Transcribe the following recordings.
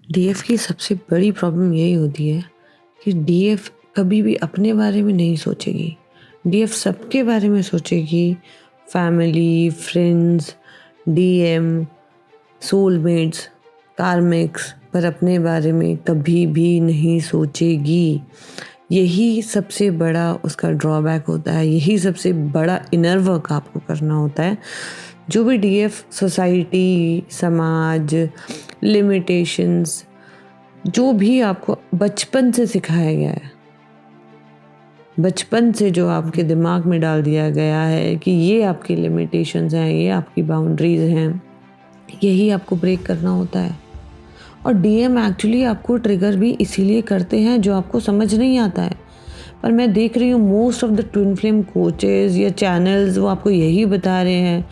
DF की सबसे बड़ी प्रॉब्लम यही होती है कि डीएफ कभी भी अपने बारे में नहीं सोचेगी। डीएफ सबके बारे में सोचेगी, family, friends, DM, soulmates, karmics, पर अपने बारे में कभी भी नहीं सोचेगी। यही सबसे बड़ा उसका ड्रॉबैक होता है, यही सबसे बड़ा इनर वर्क आपको करना होता है। जो भी डीएफ सोसाइटी, समाज, लिमिटेशंस, जो भी आपको बचपन से सिखाया गया है, बचपन से जो आपके दिमाग में डाल दिया गया है कि ये आपकी लिमिटेशंस हैं, ये आपकी बाउंड्रीज हैं, यही आपको ब्रेक करना होता है। और डीएम एक्चुअली आपको ट्रिगर भी इसीलिए करते हैं जो आपको समझ नहीं आता है। पर मैं देख रही हूँ most of the twin flame coaches या चैनल्स वो आपको यही बता रहे हैं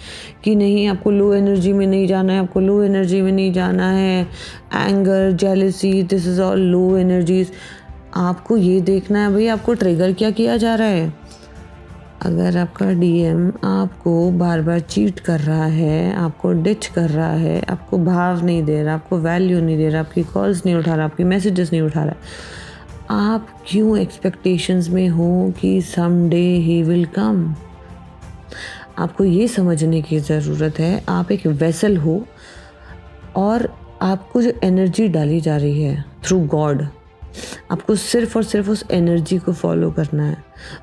कि नहीं, आपको लो एनर्जी में नहीं जाना है, आपको लो एनर्जी में नहीं जाना है। Anger, jealousy, this is all low energies. आपको ये देखना है भाई आपको ट्रिगर क्या किया जा रहा है। अगर आपका डीएम आपको बार बार चीट कर रहा है, आपको डिच कर रहा है, आपको भाव नहीं दे रहा, आपको वैल्यू नहीं दे रहा, आपकी कॉल्स नहीं उठा रहा, आपकी मैसेजेस नहीं उठा रहा, आप क्यों एक्सपेक्टेशंस में हो कि समडे ही विल कम। आपको ये समझने की ज़रूरत है आप एक वेसल हो और आपको जो एनर्जी डाली जा रही है थ्रू गॉड, आपको सिर्फ और सिर्फ उस एनर्जी को फॉलो करना है।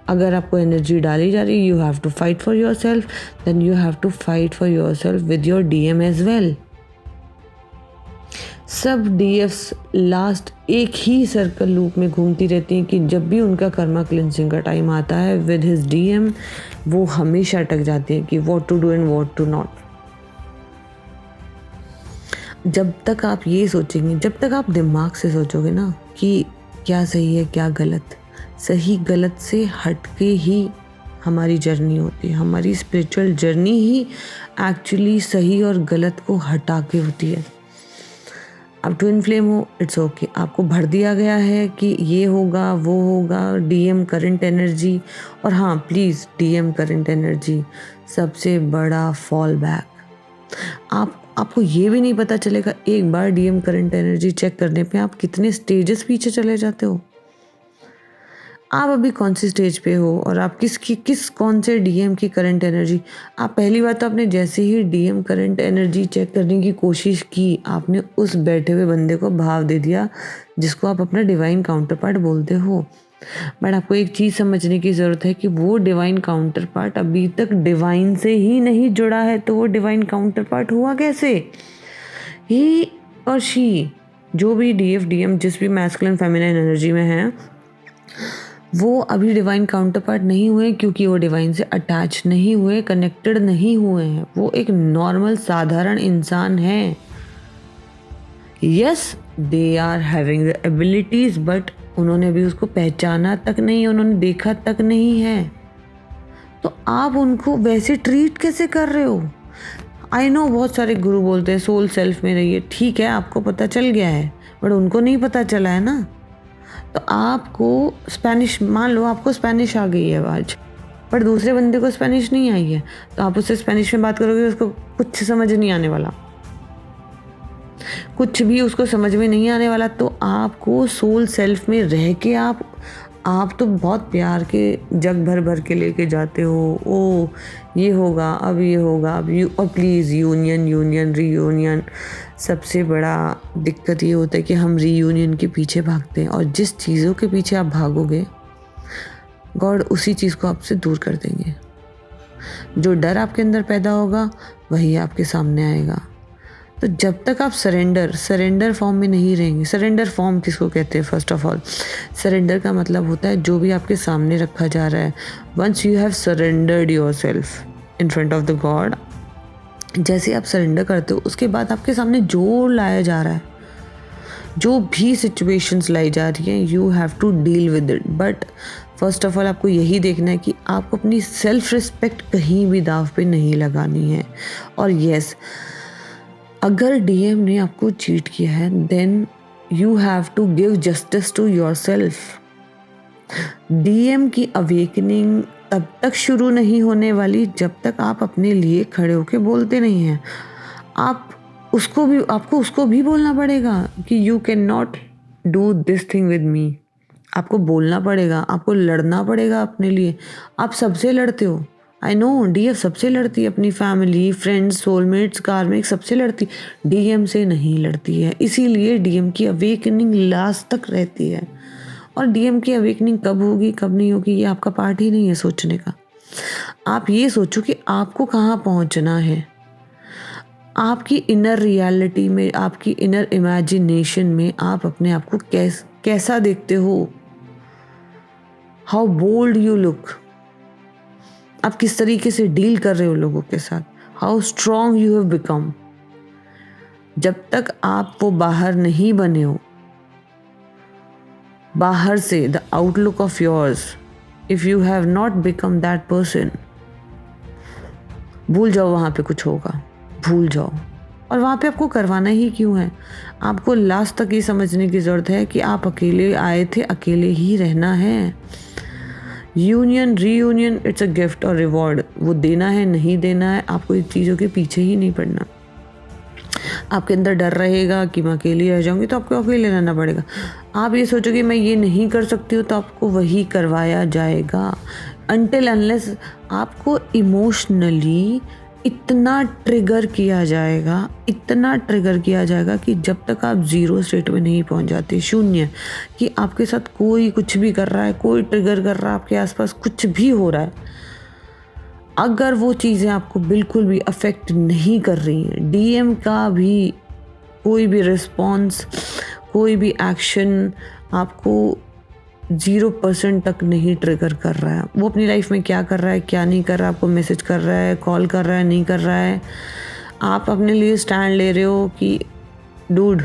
अगर आपको एनर्जी डाली जा रही है, you have to fight for yourself, then you have to fight for yourself with your DM as well. सब डीएफ्स लास्ट एक ही सर्कल लूप में घूमती रहती हैं कि जब भी उनका कर्मा क्लिनसिंग का टाइम आता है विद हिज डीएम, वो हमेशा अटक जाती हैं कि what to do and what to not. जब तक आप ये सोचेंगे, जब तक आप दिमाग से सोचोगे ना कि क्या सही है क्या गलत, सही गलत से हटके ही हमारी जर्नी होती है। हमारी स्पिरिचुअल जर्नी ही एक्चुअली सही और गलत को हटा के होती है। आप ट्विन फ्लेम हो, इट्स ओके, आपको भर दिया गया है कि ये होगा वो होगा, डीएम करंट एनर्जी। और हाँ प्लीज़, डीएम करंट एनर्जी सबसे बड़ा फॉल बैक। आपको ये भी नहीं पता चलेगा एक बार डीएम करंट एनर्जी चेक करने पे आप कितने स्टेजेस पीछे चले जाते हो। आप अभी कौन सी स्टेज पे हो और आप कौन से डीएम की करंट एनर्जी। आप पहली बार तो आपने जैसे ही डीएम करंट एनर्जी चेक करने की कोशिश की, आपने उस बैठे हुए बंदे को भाव दे दिया जिसको आप अपना डिवाइन काउंटर पार्ट बोलते हो। बट आपको एक चीज़ समझने की ज़रूरत है कि वो डिवाइन काउंटर पार्ट अभी तक डिवाइन से ही नहीं जुड़ा है, तो वो डिवाइन काउंटर पार्ट हुआ कैसे। ही और शी, जो भी डीएफ डीएम जिस भी मैस्कुलिन फेमिनिन एनर्जी में है, वो अभी डिवाइन काउंटर पार्ट नहीं हुए क्योंकि वो डिवाइन से अटैच नहीं हुए, कनेक्टेड नहीं हुए हैं। वो एक नॉर्मल साधारण इंसान है। Yes, they are having the abilities, but उन्होंने भी उसको पहचाना तक नहीं, उन्होंने देखा तक नहीं है। तो आप उनको वैसे ट्रीट कैसे कर रहे हो। आई नो बहुत सारे गुरु बोलते हैं सोल सेल्फ में रहिए, ठीक है आपको पता चल गया है, बट उनको नहीं पता चला है ना। तो आपको स्पेनिश, मान लो आपको स्पेनिश आ गई है आज, पर दूसरे बंदे को स्पेनिश नहीं आई है, तो आप उससे स्पेनिश में बात करोगे, उसको कुछ समझ नहीं आने वाला, कुछ भी उसको समझ में नहीं आने वाला। तो आपको सोल सेल्फ में रह के आप तो बहुत प्यार के जग भर भर के लेके जाते हो। ओ ये होगा, अब ये होगा, अब और प्लीज़ यूनियन यूनियन रीयूनियन। सबसे बड़ा दिक्कत ये होता है कि हम रीयूनियन के पीछे भागते हैं, और जिस चीज़ों के पीछे आप भागोगे गॉड उसी चीज़ को आपसे दूर कर देंगे। जो डर आपके अंदर पैदा होगा वही आपके सामने आएगा। तो जब तक आप सरेंडर फॉर्म में नहीं रहेंगे। सरेंडर फॉर्म किसको कहते हैं? फर्स्ट ऑफ ऑल, सरेंडर का मतलब होता है जो भी आपके सामने रखा जा रहा है, once you have surrendered yourself in front of the god, जैसे आप सरेंडर करते हो उसके बाद आपके सामने जो लाया जा रहा है, जो भी सिचुएशंस लाई जा रही हैं, you have to deal with it. But first of all आपको यही देखना है कि आपको अपनी सेल्फ रिस्पेक्ट कहीं भी दाव पे नहीं लगानी है। और यस, अगर डीएम ने आपको चीट किया है, then you have to give justice to yourself. DM की अवेकनिंग तब तक शुरू नहीं होने वाली जब तक आप अपने लिए खड़े होके बोलते नहीं हैं। आप उसको भी बोलना पड़ेगा कि you can not do this thing with me. आपको बोलना पड़ेगा, आपको लड़ना पड़ेगा अपने लिए। आप सबसे लड़ते हो, आई नो, डीएफ सबसे लड़ती है, अपनी फैमिली, फ्रेंड्स, सोलमेट्स, कार्मिक, सबसे लड़ती, डीएम से नहीं लड़ती है। इसीलिए डीएम की अवेकनिंग लास्ट तक रहती है। और डीएम की अवेकनिंग कब होगी कब नहीं होगी ये आपका पार्ट ही नहीं है सोचने का। आप ये सोचो कि आपको कहाँ पहुँचना है। आपकी इनर रियलिटी में, आपकी इनर इमेजिनेशन में आप अपने आप को कैसा देखते हो, हाउ बोल्ड यू लुक, आप किस तरीके से डील कर रहे हो लोगों के साथ, how strong you have become. जब तक आप वो बाहर नहीं बने हो, बाहर से the outlook of yours, if you have not become that person, भूल जाओ वहाँ पे कुछ होगा, भूल जाओ। और वहाँ पे आपको करवाना ही क्यों है? आपको लास्ट तक ये समझने की ज़रूरत है कि आप अकेले आए थे, अकेले ही रहना है। Union reunion it's a gift और रिवॉर्ड, वो देना है नहीं देना है, आपको इन चीज़ों के पीछे ही नहीं पड़ना। आपके अंदर डर रहेगा कि मैं अकेली रह जाऊंगी, तो आपको अकेले रहना पड़ेगा। आप ये सोचोगे मैं ये नहीं कर सकती हूँ, तो आपको वही करवाया जाएगा। अनटिल अनलेस आपको इमोशनली इतना ट्रिगर किया जाएगा, इतना ट्रिगर किया जाएगा कि जब तक आप ज़ीरो स्टेट में नहीं पहुंच जाते, शून्य, कि आपके साथ कोई कुछ भी कर रहा है, कोई ट्रिगर कर रहा है, आपके आसपास कुछ भी हो रहा है, अगर वो चीज़ें आपको बिल्कुल भी अफेक्ट नहीं कर रही हैं, डीएम का भी कोई भी रिस्पॉन्स, कोई भी एक्शन आपको 0% तक नहीं ट्रिगर कर रहा है, वो अपनी लाइफ में क्या कर रहा है, क्या नहीं कर रहा है, आपको मैसेज कर रहा है, कॉल कर रहा है, नहीं कर रहा है, आप अपने लिए स्टैंड ले रहे हो कि dude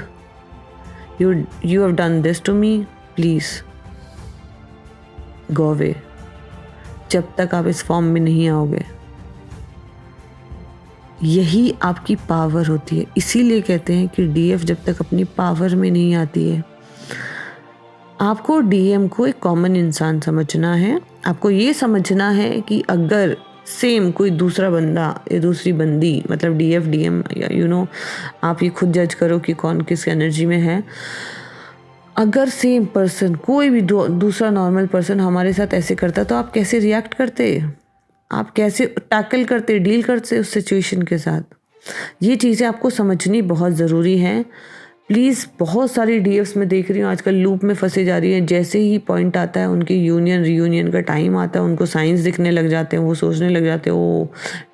you have done this to me, please go away. जब तक आप इस फॉर्म में नहीं आओगे, यही आपकी पावर होती है। इसीलिए कहते हैं कि डीएफ जब तक अपनी पावर में नहीं आती है, आपको डीएम को एक कॉमन इंसान समझना है। आपको ये समझना है कि अगर सेम कोई दूसरा बंदा या दूसरी बंदी, मतलब डीएफ डीएम या आप ये खुद जज करो कि कौन किस एनर्जी में है। अगर सेम पर्सन, कोई भी दूसरा नॉर्मल पर्सन हमारे साथ ऐसे करता, तो आप कैसे रिएक्ट करते, आप कैसे टैकल करते, डील करते उस सिचुएशन के साथ। ये चीज़ें आपको समझनी बहुत ज़रूरी है। प्लीज़, बहुत सारी डीएफ्स में देख रही हूँ आजकल लूप में फंसे जा रही हैं। जैसे ही पॉइंट आता है, उनकी यूनियन रीयूनियन का टाइम आता है, उनको साइंस दिखने लग जाते हैं, वो सोचने लग जाते हैं ओ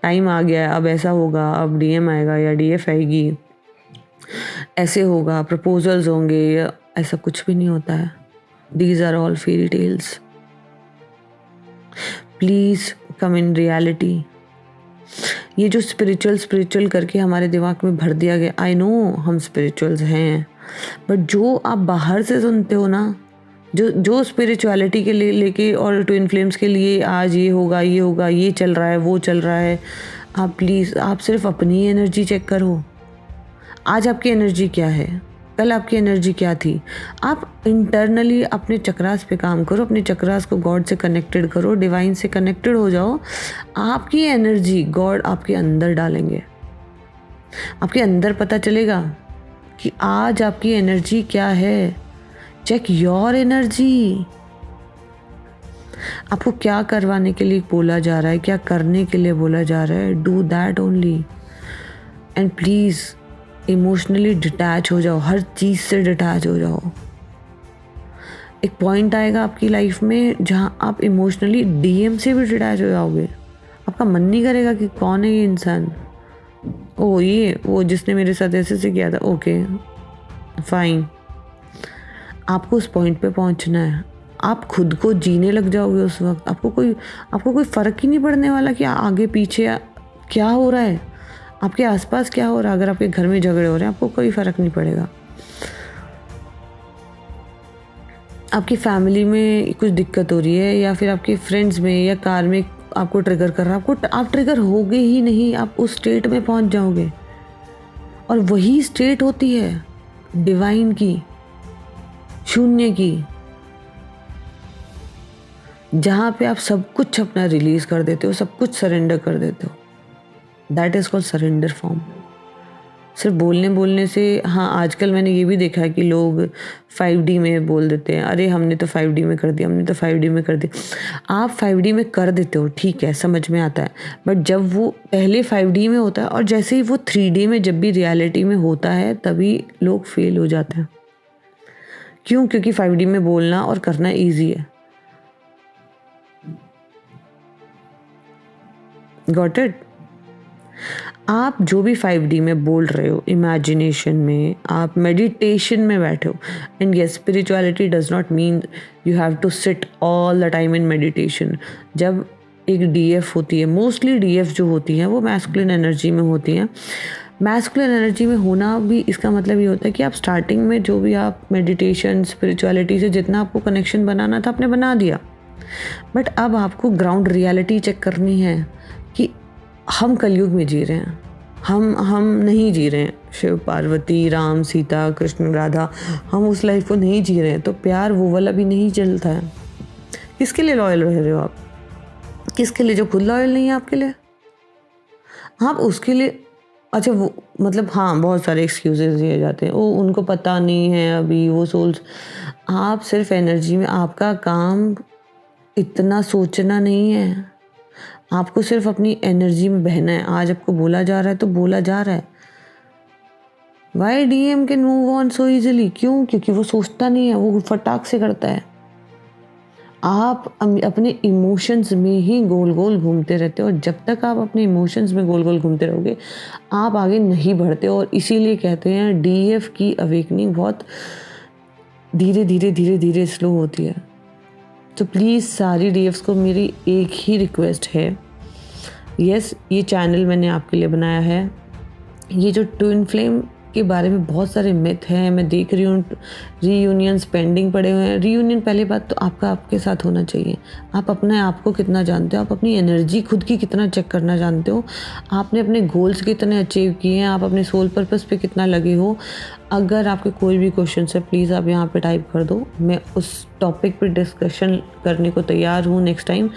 टाइम आ गया है, अब ऐसा होगा, अब डीएम आएगा या डीएफ आएगी, ऐसे होगा, प्रपोजल्स होंगे, या ऐसा कुछ भी नहीं होता है। These are all fairy tales. Please come in reality. ये जो स्पिरिचुअल करके हमारे दिमाग में भर दिया गया, आई नो हम स्पिरिचुअल्स हैं, बट जो आप बाहर से सुनते हो ना, जो स्पिरिचुअलिटी के लिए लेके और ट्विन फ्लेम्स के लिए आज ये होगा, ये होगा, ये चल रहा है, वो चल रहा है, आप प्लीज़, आप सिर्फ अपनी एनर्जी चेक करो। आज आपकी एनर्जी क्या है, कल आपकी एनर्जी क्या थी। आप इंटरनली अपने चक्रास पे काम करो, अपने चक्रास को गॉड से कनेक्टेड करो, डिवाइन से कनेक्टेड हो जाओ। आपकी एनर्जी गॉड आपके अंदर डालेंगे, आपके अंदर पता चलेगा कि आज आपकी एनर्जी क्या है। Check your energy. आपको क्या करवाने के लिए बोला जा रहा है, क्या करने के लिए बोला जा रहा है, do that only. And please emotionally detach हो जाओ, हर चीज़ से डिटैच हो जाओ। एक पॉइंट आएगा आपकी लाइफ में जहाँ आप इमोशनली डीएम से भी डिटैच हो जाओगे। आपका मन नहीं करेगा कि कौन है ये इंसान, ओ ये वो जिसने मेरे साथ ऐसे से किया था, ओके फाइन। आपको उस पॉइंट पे पहुँचना है। आप खुद को जीने लग जाओगे उस वक्त। आपको कोई फ़र्क ही नहीं पड़ने वाला कि आगे पीछे क्या हो रहा है, आपके आसपास क्या हो रहा है। अगर आपके घर में झगड़े हो रहे हैं, आपको कोई फ़र्क नहीं पड़ेगा। आपकी फैमिली में कुछ दिक्कत हो रही है, या फिर आपके फ्रेंड्स में या कार में आपको ट्रिगर कर रहा है, आप ट्रिगर होगे ही नहीं। आप उस स्टेट में पहुंच जाओगे, और वही स्टेट होती है डिवाइन की, शून्य की, जहाँ पे आप सब कुछ अपना रिलीज़ कर देते हो, सब कुछ सरेंडर कर देते हो। That is called surrender form. सिर्फ बोलने बोलने से, हाँ आजकल मैंने ये भी देखा है कि लोग 5D में बोल देते हैं, अरे हमने तो 5D में कर दिया, हमने तो 5D में कर दिया। आप 5D में कर देते हो, ठीक है, समझ में आता है, बट जब वो पहले 5D में होता है और जैसे ही वो 3D में जब भी रियलिटी में होता है तभी लोग फेल हो जाते हैं। क्यों? क्योंकि 5D में बोलना और करना ईजी है। Got it? आप जो भी 5D में बोल रहे हो, इमेजिनेशन में, आप मेडिटेशन में बैठे हो, and yes spirituality does not mean you have to sit all the time in meditation. जब एक DF होती है, मोस्टली DF जो होती हैं वो मैस्कुलिन एनर्जी में होती हैं। मैस्कुलिन एनर्जी में होना भी इसका मतलब ये होता है कि आप स्टार्टिंग में जो भी आप मेडिटेशन स्पिरिचुअलिटी से जितना आपको कनेक्शन बनाना था आपने बना दिया, बट अब आपको ग्राउंड रियलिटी चेक करनी है कि हम कलयुग में जी रहे हैं, हम नहीं जी रहे हैं शिव पार्वती राम सीता कृष्ण राधा, हम उस लाइफ को नहीं जी रहे हैं। तो प्यार वो वाला भी नहीं चलता है। किसके लिए लॉयल रह रहे हो आप? किसके लिए जो खुद लॉयल नहीं है आपके लिए? आप उसके लिए, अच्छा वो मतलब हाँ बहुत सारे एक्सक्यूजेस दिए जाते हैं, वो उनको पता नहीं है अभी वो सोल्स। आप सिर्फ एनर्जी में, आपका काम इतना सोचना नहीं है, आपको सिर्फ अपनी एनर्जी में बहना है। आज आपको बोला जा रहा है तो बोला जा रहा है। Why DM can move on so easily? क्यों? क्योंकि वो सोचता नहीं है, वो फटाक से करता है। आप अपने इमोशंस में ही गोल गोल घूमते रहते हो, और जब तक आप अपने इमोशंस में गोल गोल घूमते रहोगे आप आगे नहीं बढ़ते। और इसीलिए कहते हैं DF की अवेकनिंग बहुत धीरे धीरे धीरे धीरे स्लो होती है। तो प्लीज़ सारी DFs को मेरी एक ही रिक्वेस्ट है, यस ये चैनल मैंने आपके लिए बनाया है। ये जो ट्विन फ्लेम के बारे में बहुत सारे मिथ हैं, मैं देख रही हूँ रीयूनियंस पेंडिंग पड़े हुए हैं। रीयूनियन पहली बात तो आपका आपके साथ होना चाहिए। आप अपने आप को कितना जानते हो, आप अपनी एनर्जी खुद की कितना चेक करना जानते हो, आपने अपने गोल्स कितने अचीव किए हैं, आप अपने सोल पर्पस पे कितना लगे हो। अगर आपके कोई भी क्वेश्चन है प्लीज़ आप यहाँ पे टाइप कर दो, मैं उस टॉपिक पे डिस्कशन करने को तैयार हूँ नेक्स्ट टाइम।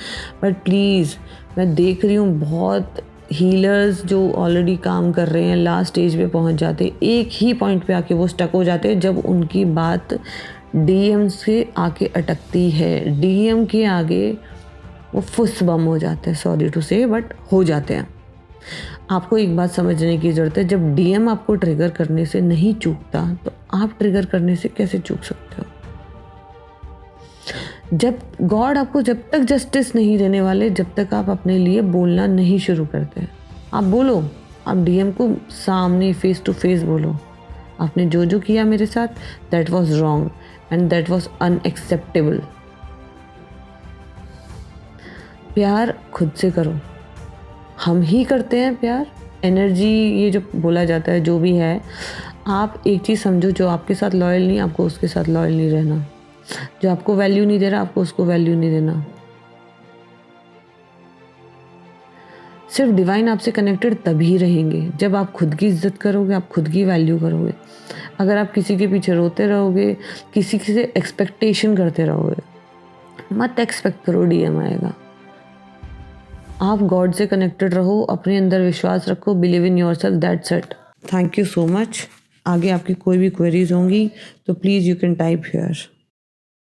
बट प्लीज़ मैं देख रही हूँ बहुत हीलर्स जो ऑलरेडी काम कर रहे हैं लास्ट स्टेज पे पहुंच जाते, एक ही पॉइंट पे आके वो स्टक हो जाते हैं जब उनकी बात DM से आके अटकती है। DM के आगे वो फुस बम हो जाते हैं, सॉरी टू से बट हो जाते हैं। आपको एक बात समझने की ज़रूरत है, जब DM आपको ट्रिगर करने से नहीं चूकता तो आप ट्रिगर करने से कैसे चूक सकते हो? जब गॉड आपको जब तक जस्टिस नहीं देने वाले, जब तक आप अपने लिए बोलना नहीं शुरू करते। आप बोलो, आप DM को सामने फेस टू फेस बोलो, आपने जो जो किया मेरे साथ that was wrong and that was unacceptable. प्यार खुद से करो, हम ही करते हैं प्यार। एनर्जी ये जो बोला जाता है जो भी है, आप एक चीज़ समझो, जो आपके साथ लॉयल नहीं आपको उसके साथ लॉयल नहीं रहना, जो आपको वैल्यू नहीं दे रहा आपको उसको वैल्यू नहीं देना। सिर्फ डिवाइन आपसे कनेक्टेड तभी रहेंगे जब आप खुद की इज्जत करोगे, आप खुद की वैल्यू करोगे। अगर आप किसी के पीछे रोते रहोगे, किसी से एक्सपेक्टेशन करते रहोगे, मत एक्सपेक्ट करो DM आएगा। आप गॉड से कनेक्टेड रहो, अपने अंदर विश्वास रखो, believe in yourself, that's it. Thank you so much. आगे आपकी कोई भी क्वेरीज होंगी तो please you can type here.